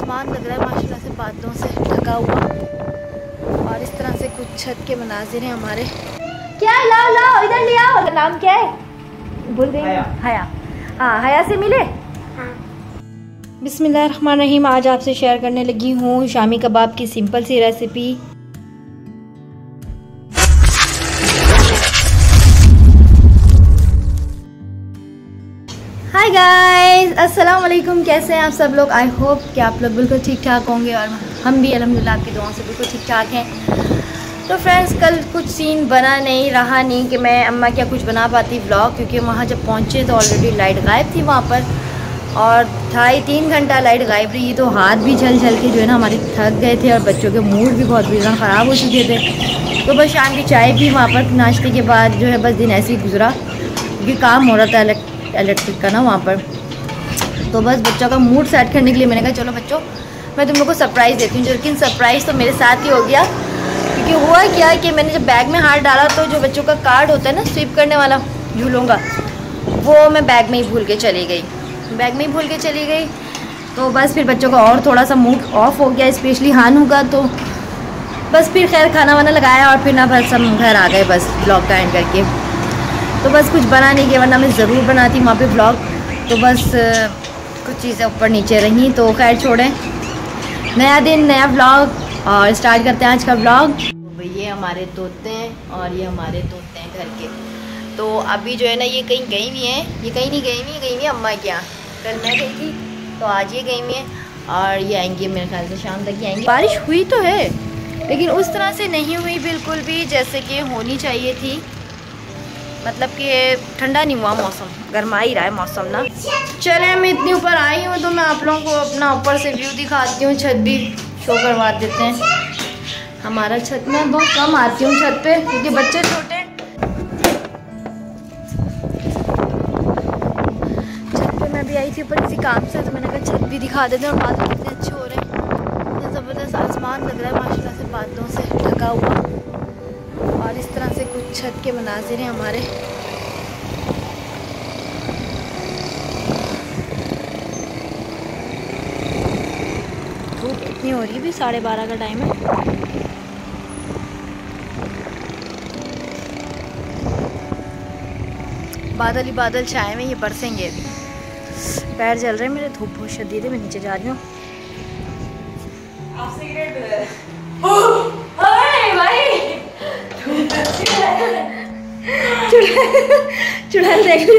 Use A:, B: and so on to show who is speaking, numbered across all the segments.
A: आसमान लग रहा है माशाल्लाह से बादलों से ढका हुआ, और इस तरह से कुछ छत के मनाजिर हैं हमारे। क्या लाओ लाओ इधर ले आओ। नाम क्या है? भूल गई। हया। हाँ, हया से मिले। हाँ। बिस्मिल्लाहिर्रहमानिर्रहीम। आज आपसे शेयर करने लगी हूँ शामी कबाब की सिंपल सी रेसिपी। हाय गाइस, अस्सलाम वालेकुम। कैसे हैं आप सब लोग? आई होप कि आप लोग बिल्कुल ठीक ठाक होंगे और हम भी अल्हम्दुलिल्लाह आपकी दुआओं से बिल्कुल ठीक ठाक हैं। तो फ्रेंड्स, कल कुछ सीन बना नहीं रहा नहीं कि मैं अम्मा क्या कुछ बना पाती व्लॉग, क्योंकि वहाँ जब पहुँचे तो ऑलरेडी लाइट गायब थी वहाँ पर, और 2.5-3 घंटा लाइट गायब रही, तो हाथ भी झल झल के जो है ना हमारे थक गए थे और बच्चों के मूड भी बहुत बुरा ख़राब हो चुके थे। तो बस शाम की चाय भी वहाँ पर नाश्ते के बाद जो है बस दिन ऐसे ही गुजरा, क्योंकि काम हो रहा था इलेक्ट्रिक का ना वहाँ पर। तो बस बच्चों का मूड सेट करने के लिए मैंने कहा चलो बच्चों मैं तुम लोग को सरप्राइज़ देती हूँ। लेकिन सरप्राइज़ तो मेरे साथ ही हो गया, क्योंकि हुआ क्या कि मैंने जब बैग में हाथ डाला तो जो बच्चों का कार्ड होता है ना स्वीप करने वाला झूलों का, वो मैं बैग में ही भूल के चली गई। तो बस फिर बच्चों का और थोड़ा सा मूड ऑफ हो गया, स्पेशली हानू का। तो बस फिर खैर खाना वाना लगाया और फिर ना बस हम घर आ गए बस ब्लॉग का एंड करके। तो बस कुछ बना नहीं किया, वरना मैं ज़रूर बनाती वहाँ पे ब्लॉग। तो बस कुछ चीज़ें ऊपर नीचे रहीं, तो खैर छोड़ें। नया दिन नया ब्लॉग, और स्टार्ट करते हैं आज का ब्लॉग। तो ये हमारे तोते हैं और ये हमारे तोते हैं घर के। तो अभी जो है ना ये कहीं गई हुई हैं, ये कहीं नहीं गई हुई अम्मा के यहाँ। कल मैं गई थी तो आज ये गई हुई हैं, और ये आएंगी मेरे ख्याल से शाम तक ही आएंगी। बारिश हुई तो है लेकिन उस तरह से नहीं हुई बिल्कुल भी जैसे कि होनी चाहिए थी, मतलब कि ठंडा नहीं हुआ मौसम, गर्मा ही रहा है मौसम ना। चले मैं इतनी ऊपर आई हूँ तो मैं आप लोगों को अपना ऊपर से व्यू दिखाती हूँ, छत भी शो करवा देते हैं। हमारा छत में बहुत कम आती हूँ छत पे क्योंकि बच्चे छोटे हैं। छत पे मैं भी आई थी ऊपर किसी काम से, तो मैंने कहा छत भी दिखा देते हैं। और बादल कितने अच्छे हो रहे हैं, इतना ज़बरदस्त आसमान लग रहा है माशाल्लाह से बादलों से ढका हुआ, और इस तरह से कुछ छत के मनाजिर हैं हमारे। धूप कितनी हो रही है, भी 12:30 का टाइम है। बादल ही बादल छाए में, ये बरसेंगे अभी। पैर जल रहे हैं मेरे, धूप बहुत शदीद है। मैं नीचे जा रही हूँ। चुड़ैल देख ली।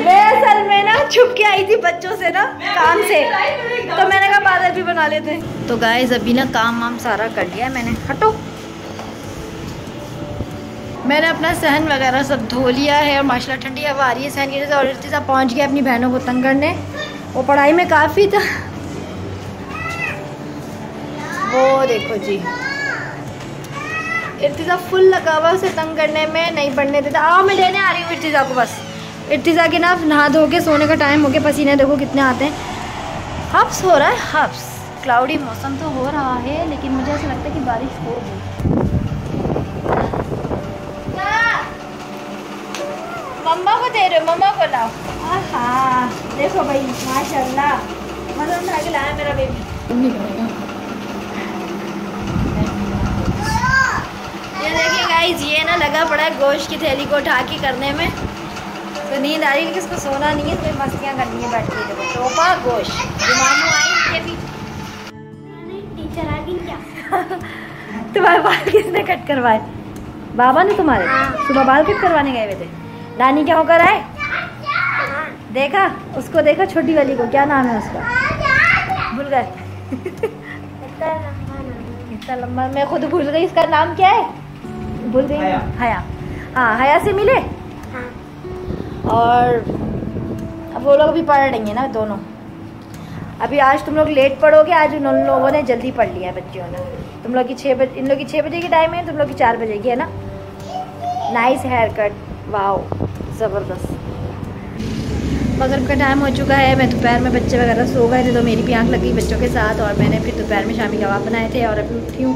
A: मैं असल में ना छुप के आई थी बच्चों से ना काम से, तो मैंने कहा बादल भी बना लेते हैं। तो गाइस अभी ना काम वाम सारा कर लिया है मैंने। हटो, मैंने अपना सहन वगैरह सब धो लिया है, और माशाल्लाह ठंडी हवा आ रही है सहन की वजह से। और इर्तिज़ा पहुँच गया अपनी बहनों को तंग करने, वो पढ़ाई में काफ़ी था। वो देखो जी, इर्तिज़ा फुल लगा हुआ उसे तंग करने में, नहीं पढ़ने देता। आओ मैं लेने आ रही हूँ इर्तिज़ा को। बस इर्तिज़ा के ना नहा धो के सोने का टाइम हो गया, पसीने देखो कितने आते हैं। हब्स हो रहा है, हब्स। क्लाउडी मौसम तो हो रहा है लेकिन मुझे ऐसा लगता है कि बारिश होगी। मम्मा को दे रहे हो, मम्मा को लाओ। हाँ देखो भाई माशाल्लाह मज़ा उठा के लाया मेरा बेबी। ये देखिए गाइस, ये ना लगा पड़ा है गोश्त की थैली को उठा के करने में। तो नींद आ रही है, इसको सोना नहीं है, इसमें मस्तियाँ करनी है बैठ के। देखो टोपा गोश्त। मामू आई भी, टीचर आ गई क्या? तुम्हारे बाल किसने कट करवाए? बाबा ने तुम्हारे? सुबह बाल कट करवाने गए हुए थे। नानी क्या होकर आए? देखा उसको, देखा छोटी वाली को, क्या नाम है उसका? भूल गए। इतना लंबा मैं खुद भूल गई। इसका नाम क्या है? भूल गई। हया। हाँ, हया से मिले। हाँ। और अब वो लोग भी पढ़ रही हैं ना दोनों। अभी आज तुम लोग लेट पढ़ोगे, आज उन लोगों ने जल्दी पढ़ लिया है बच्चियों ने। तुम लोग की 6 बजे, इन लोग की 6 बजे की टाइम है, तुम लोग की 4 बजे की है ना। नाइस हेयर कट, वाओ ज़बरदस्त। मगरिब का टाइम हो चुका है। मैं दोपहर में बच्चे वगैरह सो गए थे तो मेरी भी आँख लग गई बच्चों के साथ, और मैंने फिर दोपहर में शामी कबाब बनाए थे। और अभी उठी हूँ,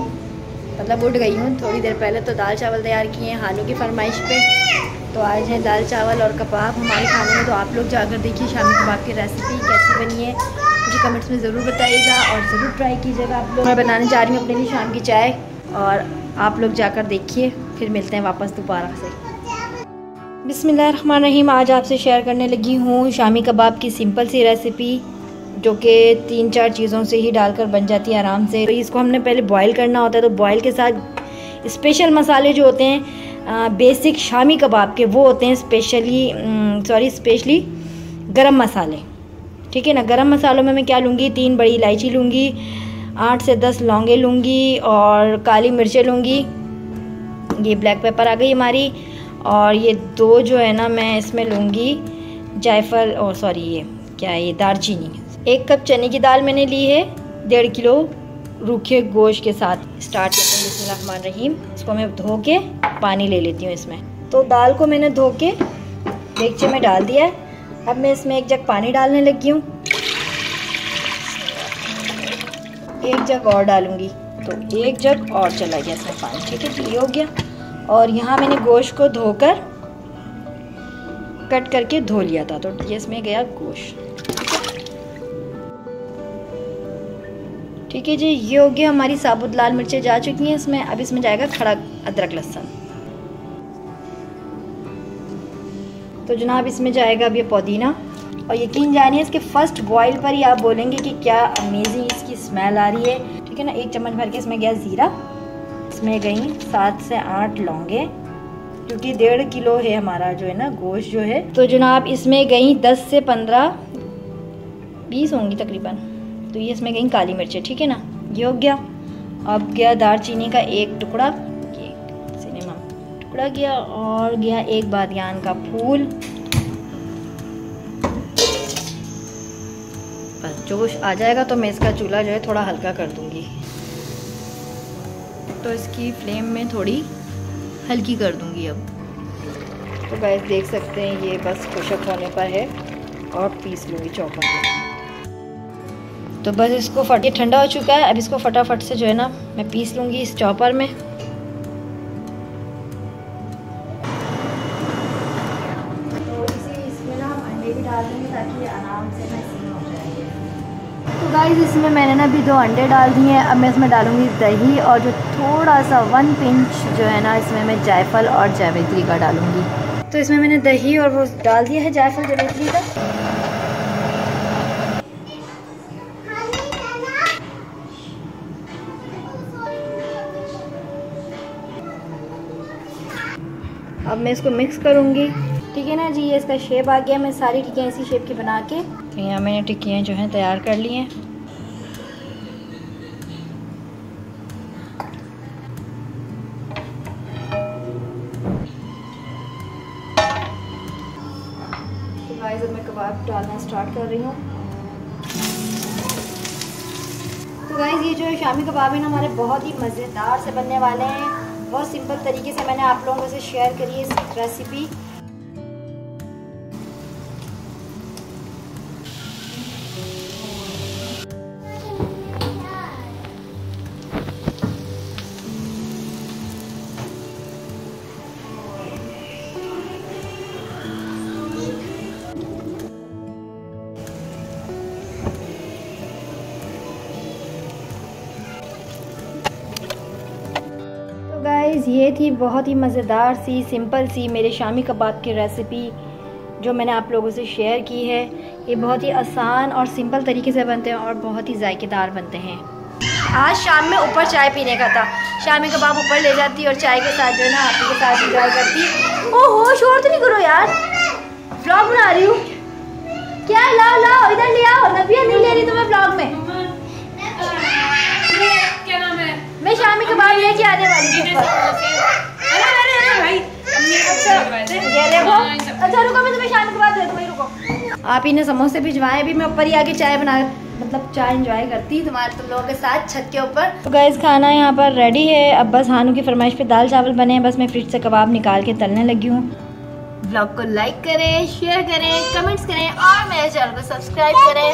A: मतलब उठ गई हूँ थोड़ी देर पहले। तो दाल चावल तैयार किए हैं हानू की फरमाइश पे। तो आज है दाल चावल और कबाब हमारे खाने में। तो आप लोग जाकर देखिए शामी कबाब की रेसिपी कैसी बनी है, मुझे कमेंट्स में ज़रूर बताइएगा और ज़रूर ट्राई कीजिएगा आप लोग। मैं बनाने जा रही हूँ अपने लिए शाम की चाय और आप लोग जाकर देखिए, फिर मिलते हैं वापस दोबारा से। बिस्मिल्लाहिर्रहमानिर्रहीम। आज आपसे शेयर करने लगी हूँ शामी कबाब की सिंपल सी रेसिपी, जो कि 3-4 चीज़ों से ही डालकर बन जाती है आराम से। तो इसको हमने पहले बॉईल करना होता है, तो बॉईल के साथ स्पेशल मसाले जो होते हैं बेसिक शामी कबाब के, वो होते हैं स्पेशली गरम मसाले। ठीक है ना। गरम मसालों में मैं क्या लूँगी, 3 बड़ी इलायची लूँगी, 8 से 10 लौंगे लूँगी और काली मिर्चें लूँगी। ये ब्लैक पेपर आ गई हमारी। और ये 2 जो है ना मैं इसमें लूँगी जायफल, ये दालचीनी। 1 कप चने की दाल मैंने ली है, 1.5 किलो रूखे गोश्त के साथ। स्टार्ट करते हैं बिस्मिल्लाहिर्रहमानिर्रहीम। इसको मैं धो के पानी ले लेती हूँ इसमें। तो दाल को मैंने धो के देगचे में डाल दिया है। अब मैं इसमें 1 जग पानी डालने लगी हूँ। 1 जग और डालूँगी, तो 1 जग और चला गया इसमें पानी। ठीक है, ये हो गया। और यहाँ मैंने गोश्त को धोकर कट करके धो लिया था, तो ये इसमें गया गोश्त। ठीक है जी, ये हो गया। हमारी साबुत लाल मिर्चें जा चुकी हैं इसमें। अब इसमें जाएगा खड़ा अदरक लहसुन। तो जनाब इसमें जाएगा अब ये पुदीना। और यकीन जानिए इसके फर्स्ट बॉईल पर ही आप बोलेंगे कि क्या अमेजिंग इसकी स्मेल आ रही है। ठीक है ना। 1 चम्मच भर के इसमें गया ज़ीरा। इसमें गई 7 से 8 लौंगे, क्योंकि 1.5 किलो है हमारा जो है ना गोश्त जो है। तो जनाब इसमें गई 10 से 15-20 होंगी तकरीबन। तो ये इसमें गई काली मिर्चें। ठीक है ना, ये हो गया। अब गया दालचीनी का 1 टुकड़ा, गया, और गया 1 बादियान का फूल। बस जोश आ जाएगा तो मैं इसका चूल्हा जो है थोड़ा हल्का कर दूंगी। तो इसकी फ्लेम में थोड़ी हल्की कर दूंगी अब। तो गाइस देख सकते हैं ये बस खुशक होने पर है और पीस लूँगी चॉपर में। तो बस इसको ये ठंडा हो चुका है। अब इसको फटाफट से जो है ना मैं पीस लूँगी इस चॉपर में। डाल देंगे ताकि ये आराम से मैसिंग हो जाएगी। तो गाइस इसमें मैंने ना भी 2 अंडे डाल दिए हैं। अब मैं इसमें डालूंगी दही और जो थोड़ा सा 1 पिंच जो है ना इसमें मैं जायफल और जावित्री का डालूंगी। तो इसमें मैंने दही और वो डाल दिया है जायफल जावित्री का। अब मैं इसको मिक्स करूंगी। ठीक है ना जी, ये इसका शेप आ गया। मैं सारी टिक्कियाँ इसी शेप की बना के, तो यहाँ मैंने टिक्कियाँ जो हैं तैयार कर ली हैं। तो गाइस अब मैं कबाब डालना स्टार्ट कर रही हूँ। तो गाइस ये जो शामी कबाब है ना हमारे बहुत ही मज़ेदार से बनने वाले हैं। बहुत सिंपल तरीके से मैंने आप लोगों से शेयर करी है इस रेसिपी। गाइस ये थी बहुत ही मज़ेदार सी सिंपल सी मेरे शामी कबाब की रेसिपी जो मैंने आप लोगों से शेयर की है। ये बहुत ही आसान और सिंपल तरीके से बनते हैं और बहुत ही जायकेदार बनते हैं। आज शाम में ऊपर चाय पीने का था, शामी कबाब ऊपर ले जाती और चाय के साथ जो है ना आप के साथ इंजॉय करती। ओहो शोर तो नहीं करो यार, व्लॉग बना रही हूँ। क्या लाओ लाओ इधर ले आओ। नबिया नहीं ले रही तुम्हें व्लॉग में।
B: क्या नाम है?
A: मैं शामी कबाब लेके आने वाली थी।
B: अरे भाई
A: ये देखो। अच्छा रुको मैं तुम्हें शामी कबाब दे दूँ, वही रुको। आप ही ने समोसे भिजवाए, अभी मैं ऊपर ही आके चाय बना चाय एंजॉय करती तुम लोगों के साथ छत के ऊपर। तो गाइस खाना यहाँ पर रेडी है। अब बस हानू की फरमाइश पे दाल चावल बने हैं। बस मैं फ्रिज से कबाब निकाल के तलने लगी हूँ। व्लॉग को लाइक करें, शेयर करें, कमेंट्स करें और मेरे चैनल को सब्सक्राइब करें।